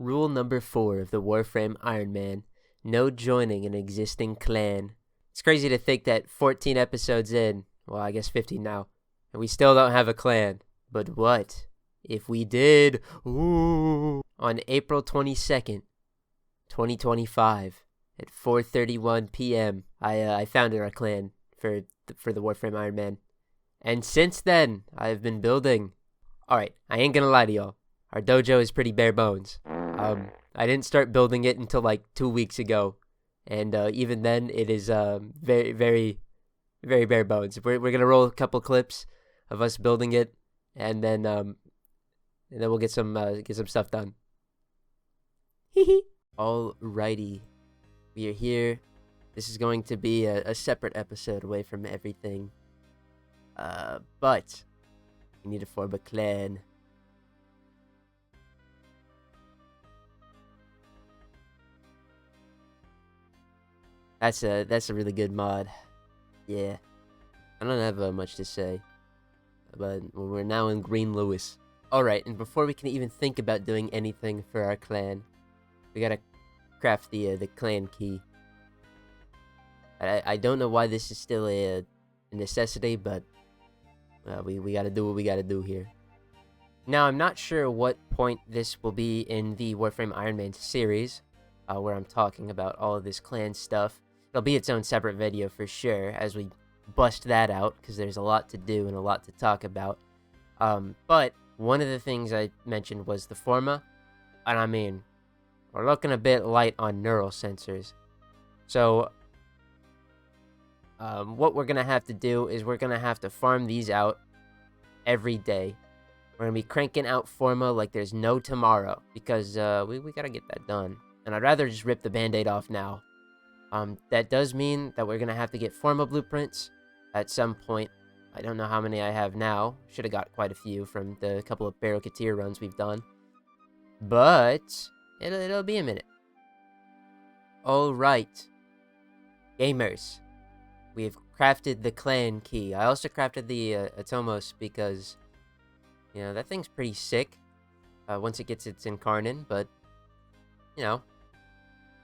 Rule number 4 of the Warframe Iron Man: no joining an existing clan. It's crazy to think that 14 episodes in, well, I guess 15 now, and we still don't have a clan. But what if we did? Ooh. On April 22nd, 2025, at 4:31 p.m., I founded our clan for the Warframe Iron Man. And since then, I've been building. Alright, I ain't gonna lie to y'all. Our dojo is pretty bare bones. I didn't start building it until like 2 weeks ago. And even then, it is very, very, very bare bones. We're gonna roll a couple clips of us building it, and then we'll get some stuff done. Alrighty, we are here. This is going to be a separate episode away from everything. But we need to form a clan. That's a really good mod. Yeah, I don't have much to say, but we're now in Green Lewis. Alright, and before we can even think about doing anything for our clan, we gotta craft the clan key. I don't know why this is still a necessity, but we gotta do what we gotta do here. Now, I'm not sure what point this will be in the Warframe Iron Man series, where I'm talking about all of this clan stuff. It'll be its own separate video for sure, as we bust that out, because there's a lot to do and a lot to talk about. But one of the things I mentioned was the Forma, and I mean, we're looking a bit light on neural sensors. So, what we're going to have to do is we're going to have to farm these out every day. We're going to be cranking out Forma like there's no tomorrow, because we got to get that done. And I'd rather just rip the band-aid off now. That does mean that we're going to have to get Forma blueprints at some point. I don't know how many I have now. Should have got quite a few from the couple of Barricatier runs we've done. But it'll be a minute. Alright. Gamers. We've crafted the clan key. I also crafted the Atomos because, you know, that thing's pretty sick once it gets its incarnate, but, you know.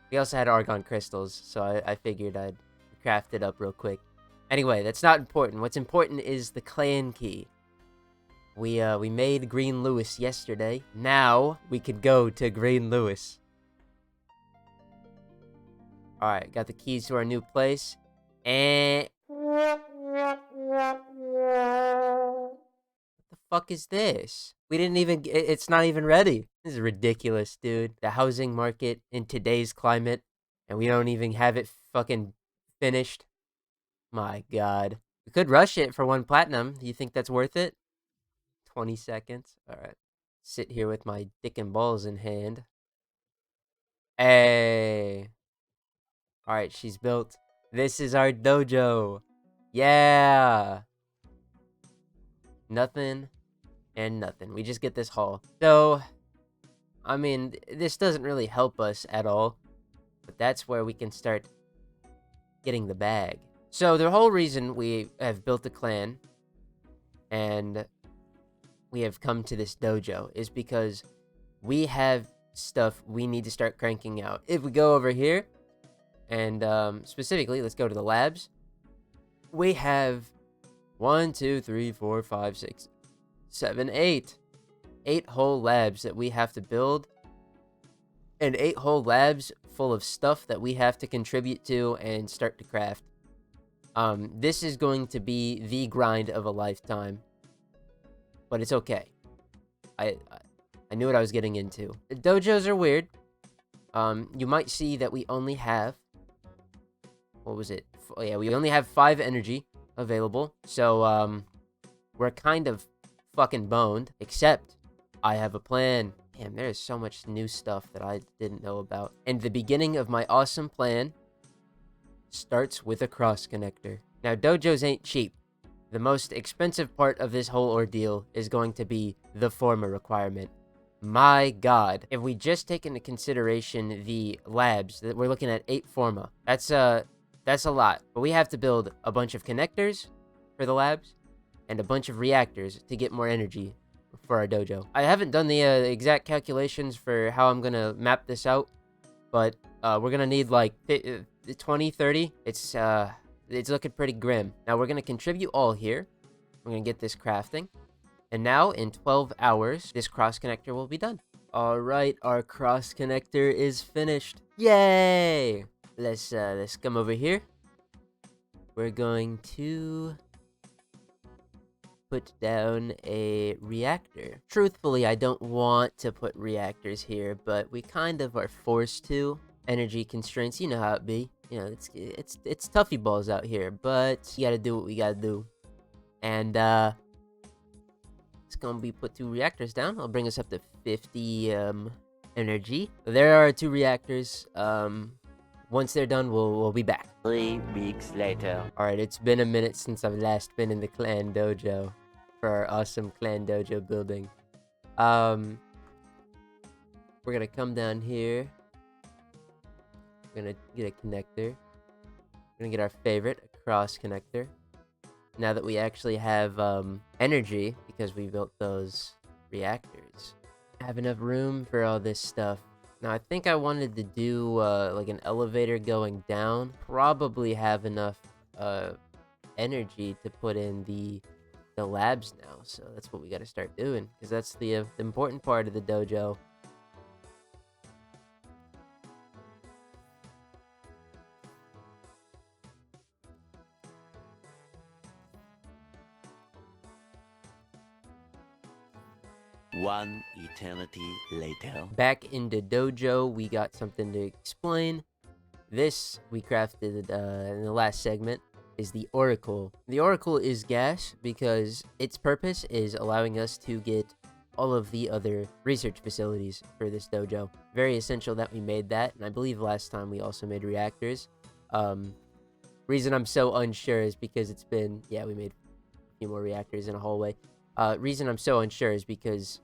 We also had argon crystals, so I figured I'd craft it up real quick. Anyway, that's not important. What's important is the clan key. We made Green Lewis yesterday. Now we could go to Green Lewis. Alright, got the keys to our new place. And what the fuck is this? We didn't even, it's not even ready. This is ridiculous, dude. The housing market in today's climate, and we don't even have it fucking finished. My god. We could rush it for 1 platinum. Do you think that's worth it? 20 seconds. Alright. Sit here with my dick and balls in hand. Hey. Alright, she's built. This is our dojo. Yeah. Nothing and nothing. We just get this haul. So, I mean, this doesn't really help us at all. But that's where we can start getting the bag. So, the whole reason we have built a clan and we have come to this dojo is because we have stuff we need to start cranking out. If we go over here, and specifically, let's go to the labs. We have 1, 2, 3, 4, 5, 6, 7, 8. 8 whole labs that we have to build. And 8 whole labs full of stuff that we have to contribute to and start to craft. This is going to be the grind of a lifetime. But it's okay. I knew what I was getting into. The dojos are weird. You might see that we only have... What was it? Yeah, we only have 5 energy available. So, we're kind of fucking boned. Except, I have a plan. Damn, there is so much new stuff that I didn't know about. And the beginning of my awesome plan starts with a cross connector. Now, dojos ain't cheap. The most expensive part of this whole ordeal is going to be the Forma requirement. My god. If we just take into consideration the labs, that we're looking at 8 Forma. That's a lot. But we have to build a bunch of connectors for the labs and a bunch of reactors to get more energy for our dojo. I haven't done the exact calculations for how I'm gonna map this out, but we're gonna need like 20, 30. It's looking pretty grim. Now we're gonna contribute all here. We're gonna get this crafting, and now in 12 hours, this cross connector will be done. All right, our cross connector is finished. Yay! Let's come over here. We're going to put down a reactor. Truthfully, I don't want to put reactors here, but we kind of are forced to. Energy constraints, you know how it be. You know, it's toughy balls out here, but you gotta do what we gotta do. And it's gonna be put 2 reactors down. I'll bring us up to 50 energy. There are 2 reactors. Once they're done, we'll be back. 3 weeks later. Alright, it's been a minute since I've last been in the clan dojo for our awesome clan dojo building. We're gonna come down here. We're gonna get a connector. We're gonna get our favorite, a cross connector. Now that we actually have energy, because we built those reactors. Have enough room for all this stuff. Now, I think I wanted to do, like, an elevator going down. Probably have enough, energy to put in the labs now. So that's what we gotta start doing. Because that's the important part of the dojo. One eternity later. Back into dojo, we got something to explain. This we crafted in the last segment is the oracle. The oracle is gas because its purpose is allowing us to get all of the other research facilities for this dojo. Very essential that we made that, and I believe last time we also made reactors. Reason I'm so unsure is because it's been, yeah, we made a few more reactors in a hallway. Reason I'm so unsure is because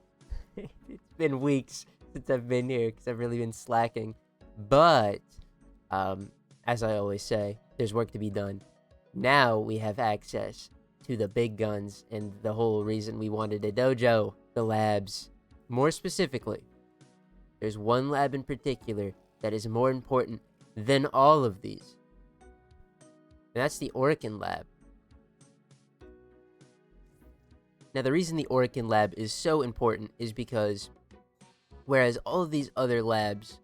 it's been weeks since I've been here because I've really been slacking. But, as I always say, there's work to be done. Now we have access to the big guns and the whole reason we wanted a dojo, the labs. More specifically, there's one lab in particular that is more important than all of these. And that's the Orokin lab. Now, the reason the Orokin lab is so important is because whereas all of these other labs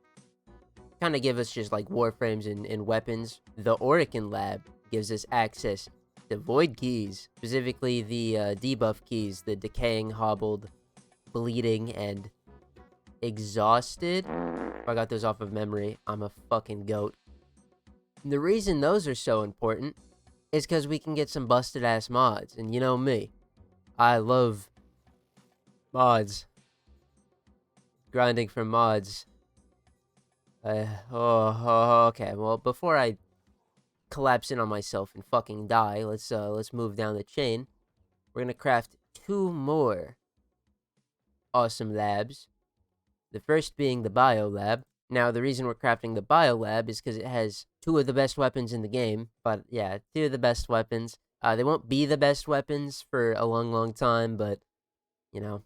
kind of give us just like warframes and weapons, the Orokin lab gives us access to void keys, specifically the debuff keys, the decaying, hobbled, bleeding, and exhausted. If I got those off of memory, I'm a fucking goat. And the reason those are so important is because we can get some busted ass mods, and you know me. I love mods. Grinding for mods. Okay. Well, before I collapse in on myself and fucking die, let's move down the chain. We're gonna craft 2 more awesome labs. The first being the bio lab. Now, the reason we're crafting the bio lab is because it has 2 of the best weapons in the game. But yeah, 2 of the best weapons. They won't be the best weapons for a long, long time, but, you know,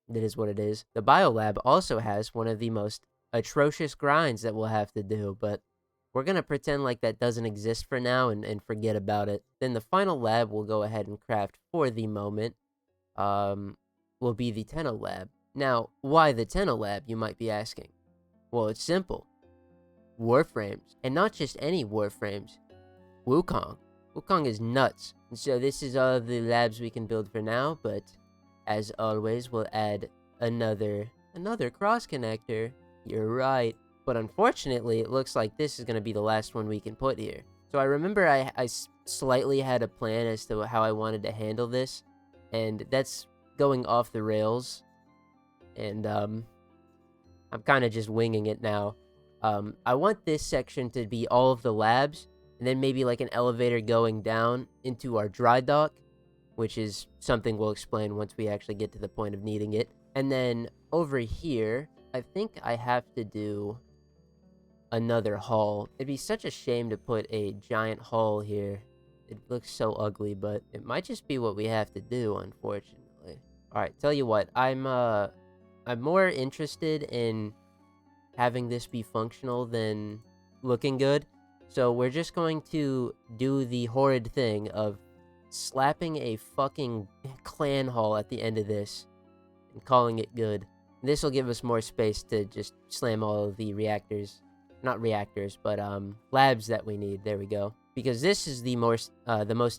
it is what it is. The Biolab also has one of the most atrocious grinds that we'll have to do, but we're going to pretend like that doesn't exist for now and forget about it. Then the final lab we'll go ahead and craft for the moment will be the Tenno lab. Now, why the Tenno lab, you might be asking? Well, it's simple. Warframes. And not just any Warframes. Wukong. Wukong is nuts. And so this is all the labs we can build for now, but as always, we'll add another cross connector. You're right. But unfortunately, it looks like this is going to be the last one we can put here. So I remember I slightly had a plan as to how I wanted to handle this, and that's going off the rails. And I'm kind of just winging it now. I want this section to be all of the labs, and then maybe like an elevator going down into our dry dock, which is something we'll explain once we actually get to the point of needing it. And then over here, I think I have to do another hall. It'd be such a shame to put a giant hall here. It looks so ugly, but it might just be what we have to do, unfortunately. Alright, tell you what, I'm more interested in having this be functional than looking good. So we're just going to do the horrid thing of slapping a fucking clan hall at the end of this and calling it good. This will give us more space to just slam all of the reactors. Not reactors, but labs that we need. There we go. Because this is the most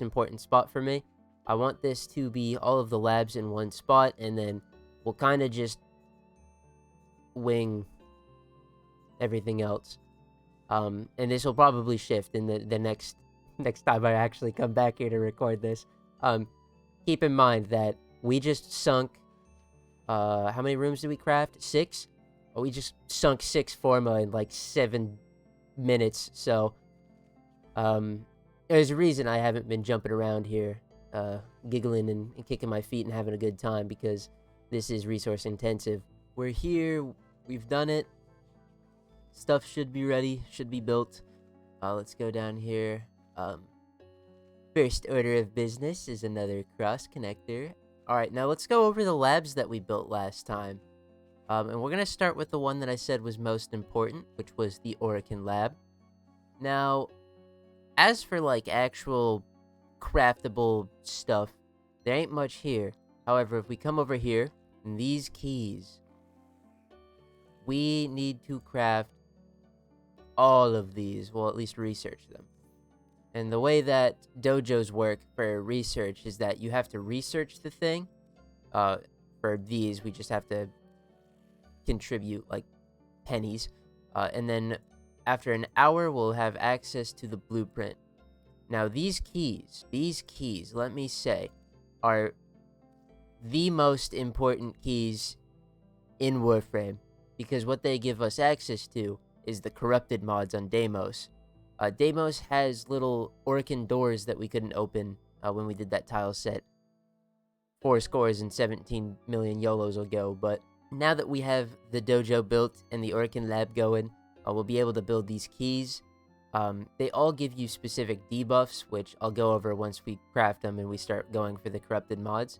important spot for me. I want this to be all of the labs in one spot, and then we'll kind of just wing everything else. And this will probably shift in the next time I actually come back here to record this. Keep in mind that we just sunk, how many rooms did we craft? 6? Oh, we just sunk 6 Forma in like 7 minutes, so, there's a reason I haven't been jumping around here, giggling and kicking my feet and having a good time, because this is resource intensive. We're here, we've done it. Stuff should be ready, should be built. Let's go down here. First order of business is another cross connector. Alright, now let's go over the labs that we built last time. And we're going to start with the one that I said was most important, which was the Orokin lab. Now, as for like actual craftable stuff, there ain't much here. However, if we come over here, and these keys, we need to craft all of these, well, at least research them. And the way that dojos work for research is that you have to research the thing. For these, we just have to contribute like pennies. And then after an hour, we'll have access to the blueprint. Now, these keys, let me say, are the most important keys in Warframe, because what they give us access to is the corrupted mods on Deimos. Deimos has little Orokin doors that we couldn't open when we did that tile set 417 million YOLOs ago, but now that we have the dojo built and the Orokin lab going, we'll be able to build these keys. They all give you specific debuffs, which I'll go over once we craft them and we start going for the corrupted mods.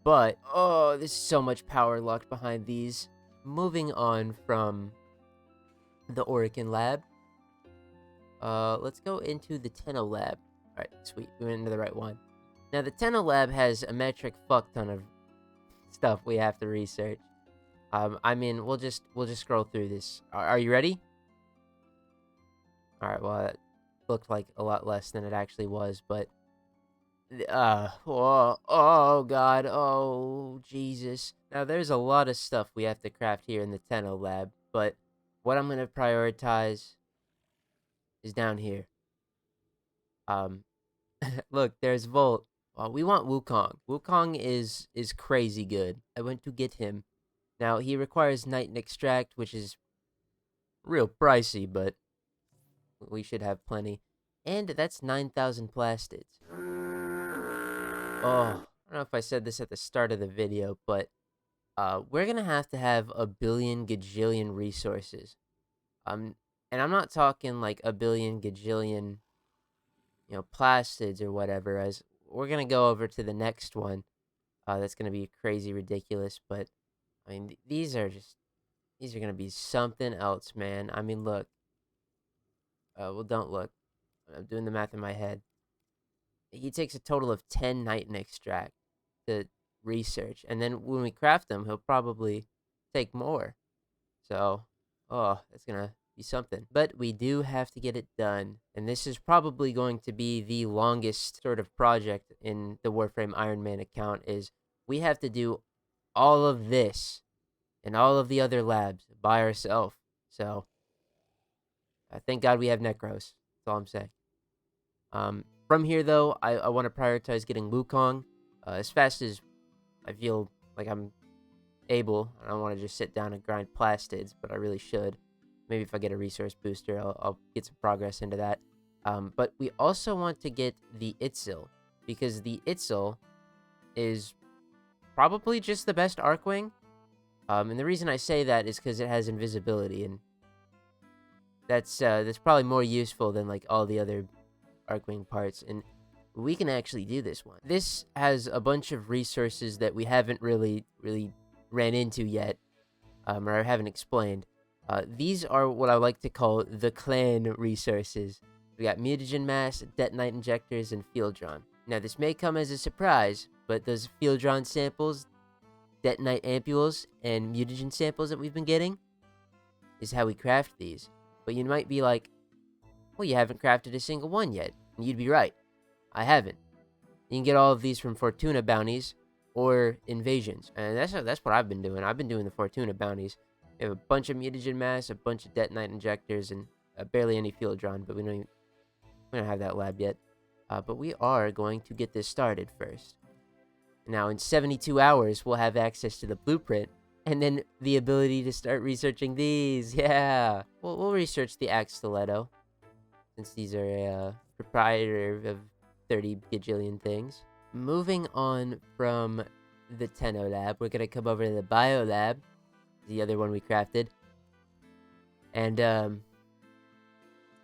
But, oh, there's so much power locked behind these. Moving on from the Orokin lab, let's go into the Tenno lab. Alright, sweet, we went into the right one. Now, the Tenno lab has a metric fuck ton of stuff we have to research. I mean, we'll just scroll through this. Are you ready? Alright, well, that looked like a lot less than it actually was, but oh god, oh Jesus. Now, there's a lot of stuff we have to craft here in the Tenno lab, but what I'm going to prioritize is down here. Look, there's Volt. Well, we want Wukong. Wukong is crazy good. I went to get him. Now, he requires Night and Extract, which is real pricey, but we should have plenty. And that's 9,000 plastids. Oh, I don't know if I said this at the start of the video, but we're going to have a billion gajillion resources. And I'm not talking like a billion gajillion, plastids or whatever, as we're going to go over to the next one. That's going to be crazy ridiculous, but I mean, these are going to be something else, man. I mean, look. Well, don't look. I'm doing the math in my head. He takes a total of 10 Night and Extract to research. And then when we craft them, he'll probably take more. So, oh, that's going to be something. But we do have to get it done. And this is probably going to be the longest sort of project in the Warframe Iron Man account, is we have to do all of this and all of the other labs by ourselves. So, thank God we have Necros. That's all I'm saying. From here, though, I want to prioritize getting Wukong as fast as I feel like I'm able. I don't want to just sit down and grind plastids, but I really should. Maybe if I get a resource booster, I'll get some progress into that. But we also want to get the Itzel, because the Itzel is probably just the best Arcwing. And the reason I say that is because it has invisibility, and that's probably more useful than like all the other Arcwing parts. And we can actually do this one. This has a bunch of resources that we haven't really ran into yet, or I haven't explained. These are what I like to call the clan resources. We got mutagen mass, detonite injectors, and fieldron. Now, this may come as a surprise, but those fieldron samples, detonite ampules, and mutagen samples that we've been getting is how we craft these. But you might be like, well, you haven't crafted a single one yet. And you'd be right. I haven't. You can get all of these from Fortuna bounties or invasions. And that's what I've been doing. I've been doing the Fortuna bounties. We have a bunch of mutagen mass, a bunch of detonite injectors, and barely any fieldron, but we don't have that lab yet. But we are going to get this started first. Now, in 72 hours, we'll have access to the blueprint, and then the ability to start researching these. Yeah! We'll research the axe stiletto, since these are a proprietor of 30 gajillion things. Moving on from the Tenno lab, we're going to come over to the bio lab, the other one we crafted. And,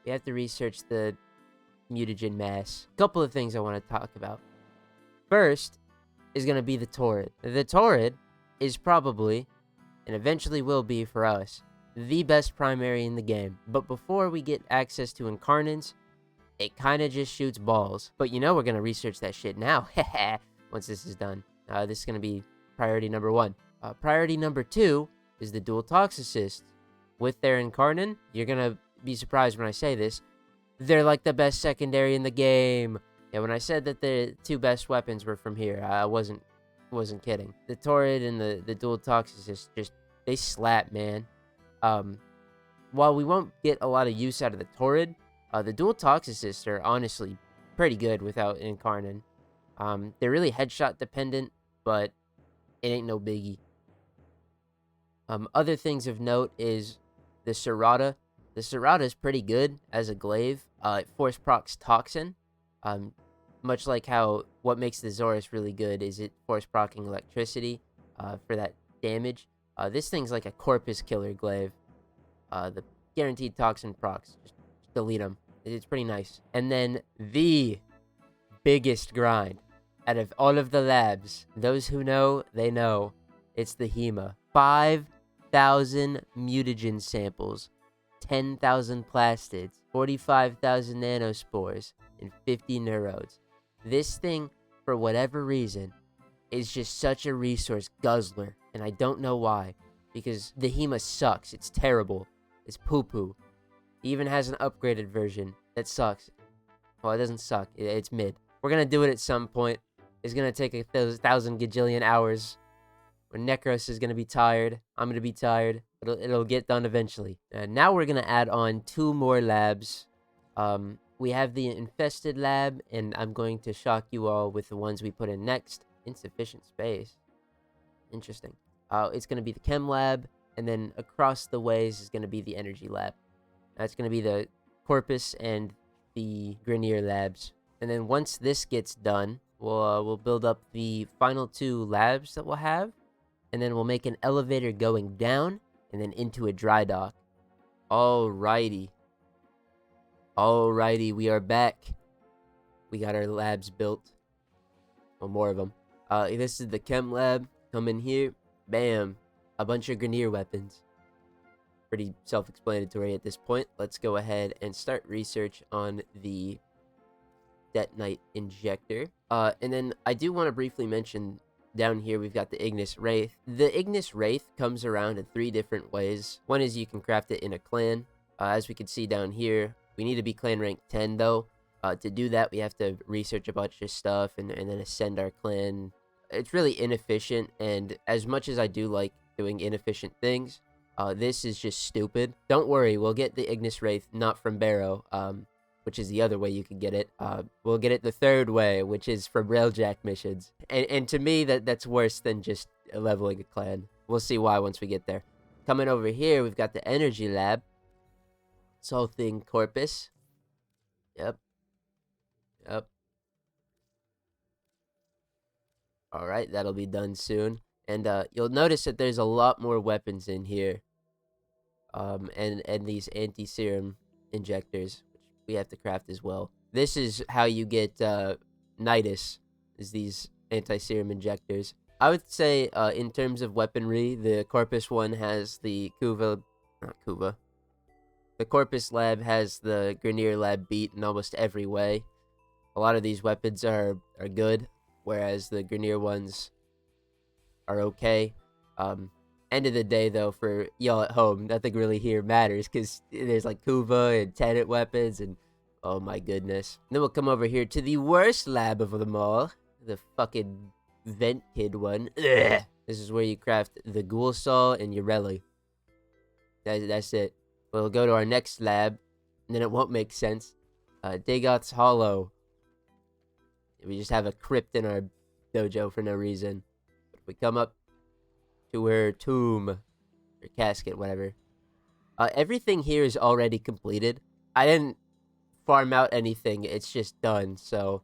we have to research the mutagen mass. A couple of things I want to talk about. First is going to be the Torrid. The Torrid is probably, and eventually will be for us, the best primary in the game. But before we get access to Incarnants, it kind of just shoots balls. But you know we're going to research that shit now. Once this is done. This is going to be priority number 1. Priority number 2 is the dual toxicists. With their Incarnant, you're going to be surprised when I say this, they're like the best secondary in the game. Yeah, when I said that the 2 best weapons were from here, I wasn't kidding. The Torrid and the dual toxicists, just, they slap, man. While we won't get a lot of use out of the Torrid, the dual toxicists are honestly pretty good without Incarnant. They're really headshot dependent, but it ain't no biggie. Other things of note is the Serrata. The Serrata is pretty good as a glaive. It force procs Toxin. Much like how what makes the Zorus really good is it force procking electricity for that damage. This thing's like a corpus killer glaive. The guaranteed Toxin procs, just delete them. It's pretty nice. And then the biggest grind out of all of the labs, those who know, they know, it's the Hema. 5,000 mutagen samples, 10,000 plastids, 45,000 nanospores, and 50 neurodes. This thing, for whatever reason, is just such a resource guzzler, and I don't know why, because the Hema sucks. It's terrible. It's poo-poo. It even has an upgraded version that sucks. Well, it doesn't suck. It's mid. We're gonna do it at some point. It's gonna take 1,000 gajillion hours. When Necros is gonna be tired. I'm gonna be tired. It'll get done eventually. Now we're gonna add on 2 more labs. We have the Infested lab, and I'm going to shock you all with the ones we put in next. Insufficient space. Interesting. It's gonna be the Chem lab, and then across the ways is gonna be the Energy lab. That's gonna be the Corpus and the Grineer labs. And then once this gets done, we'll build up the final 2 labs that we'll have, and then we'll make an elevator going down and then into a dry dock. Alrighty, we are back. We got our labs built. Well, more of them. This is the Chem lab. Come in here. Bam. A bunch of Grineer weapons. Pretty self-explanatory at this point. Let's go ahead and start research on the detonite injector. And then I do want to briefly mention down here we've got the Ignis Wraith. The Ignis Wraith comes around in 3 different ways. One is you can craft it in a clan. As we can see down here, we need to be clan rank 10 though. To do that, we have to research a bunch of stuff and then ascend our clan. It's really inefficient, and as much as I do like doing inefficient things, this is just stupid. Don't worry, we'll get the Ignis Wraith not from Barrow, which is the other way you can get it. We'll get it the 3rd way, which is from Railjack missions. And to me, that's worse than just leveling a clan. We'll see why once we get there. Coming over here, we've got the Energy lab. Salting Corpus. Yep. Alright, that'll be done soon. And you'll notice that there's a lot more weapons in here. And these anti-serum injectors, which we have to craft as well. This is how you get Nidus is these anti-serum injectors. I would say, in terms of weaponry, the Corpus one has the The Corpus lab has the Grineer lab beat in almost every way. A lot of these weapons are good, whereas the Grineer ones are okay. End of the day, though, for y'all at home, nothing really here matters, because there's like Kuva and Tenet weapons, and oh my goodness. And then we'll come over here to the worst lab of them all, the fucking Vent Kid one. Ugh. This is where you craft the Ghoul Saw and Ureli. That's it. We'll go to our next lab, and then it won't make sense. Dagoth's Hollow. We just have a crypt in our dojo for no reason. But if we come up to her tomb, or casket, whatever. Everything here is already completed. I didn't farm out anything, it's just done, so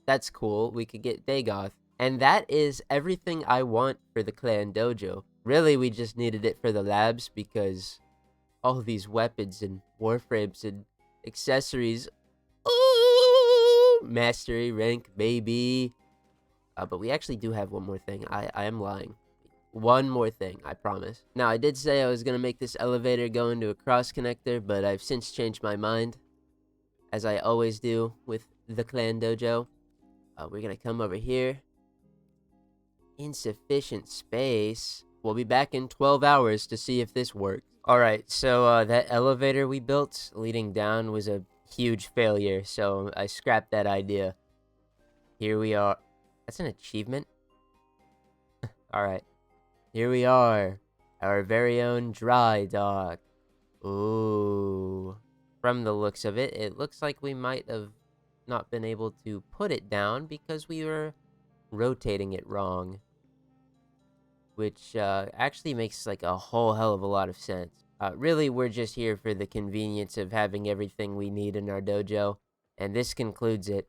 that's cool. We could get Dagoth. And that is everything I want for the clan dojo. Really, we just needed it for the labs, because all these weapons and warframes and accessories. Ooh, mastery rank, baby. But we actually do have one more thing. I am lying. One more thing, I promise. Now, I did say I was going to make this elevator go into a cross connector, but I've since changed my mind, as I always do with the clan dojo. We're going to come over here. Insufficient space. We'll be back in 12 hours to see if this works. Alright, so that elevator we built leading down was a huge failure, so I scrapped that idea. Here we are. That's an achievement? Alright. Here we are. Our very own dry dock. Ooh. From the looks of it, it looks like we might have not been able to put it down because we were rotating it wrong. Which actually makes like a whole hell of a lot of sense. Really, we're just here for the convenience of having everything we need in our dojo. And this concludes it.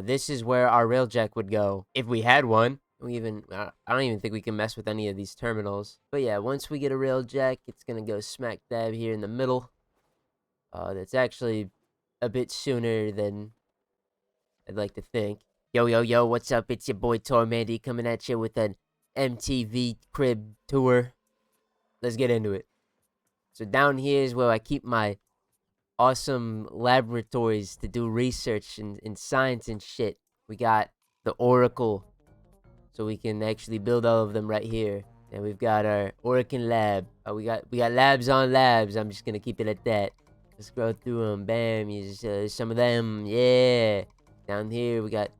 This is where our railjack would go. If we had one. I don't even think we can mess with any of these terminals. But yeah, once we get a railjack, it's going to go smack dab here in the middle. That's actually a bit sooner than I'd like to think. Yo, what's up? It's your boy Tormandee coming at you with an MTV crib tour. Let's get into it. So down here is where I keep my awesome laboratories to do research and science and shit. We got the Oracle, so we can actually build all of them right here. And we've got our Oracle lab. We got labs on labs. I'm just gonna keep it at that. Let's go through them. Bam. Use some of them. Yeah. Down here we got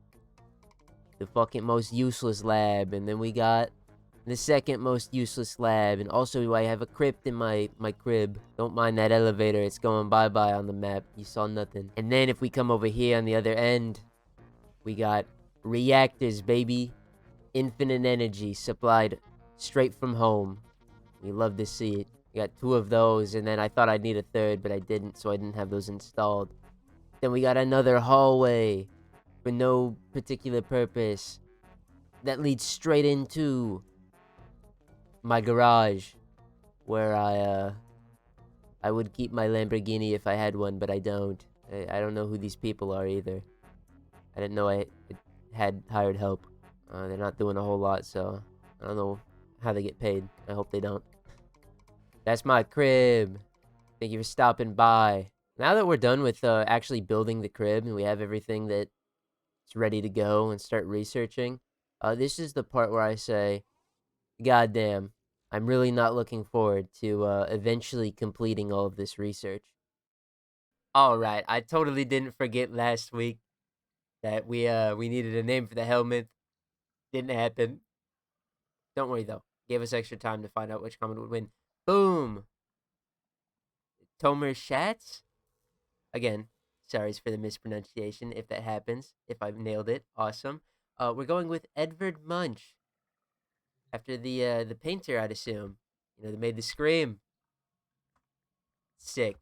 the fucking most useless lab, and then we got the second most useless lab, and also I have a crypt in my crib. Don't mind that elevator, it's going bye-bye on the map. You saw nothing. And then if we come over here on the other end, we got reactors, baby. Infinite energy supplied straight from home. We love to see it. We got 2 of those, and then I thought I'd need a 3rd, but I didn't, so I didn't have those installed. Then we got another hallway for no particular purpose that leads straight into my garage, where I would keep my Lamborghini if I had one, but I don't. I don't know who these people are either. I didn't know I had hired help. They're not doing a whole lot, so I don't know how they get paid. I hope they don't. That's my crib. Thank you for stopping by. Now that we're done with actually building the crib and we have everything that's ready to go and start researching, this is the part where I say, God damn, I'm really not looking forward to eventually completing all of this research. Alright, I totally didn't forget last week that we needed a name for the helminth. Didn't happen. Don't worry though. Gave us extra time to find out which comment would win. Boom! Tomer Schatz? Again, sorry for the mispronunciation if that happens. If I've nailed it, awesome. We're going with Edvard Munch. After the painter, I'd assume. You know, they made the Scream. Sick.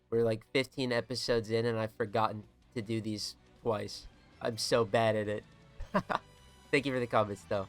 We're like 15 episodes in and I've forgotten to do these twice. I'm so bad at it. Thank you for the comments, though.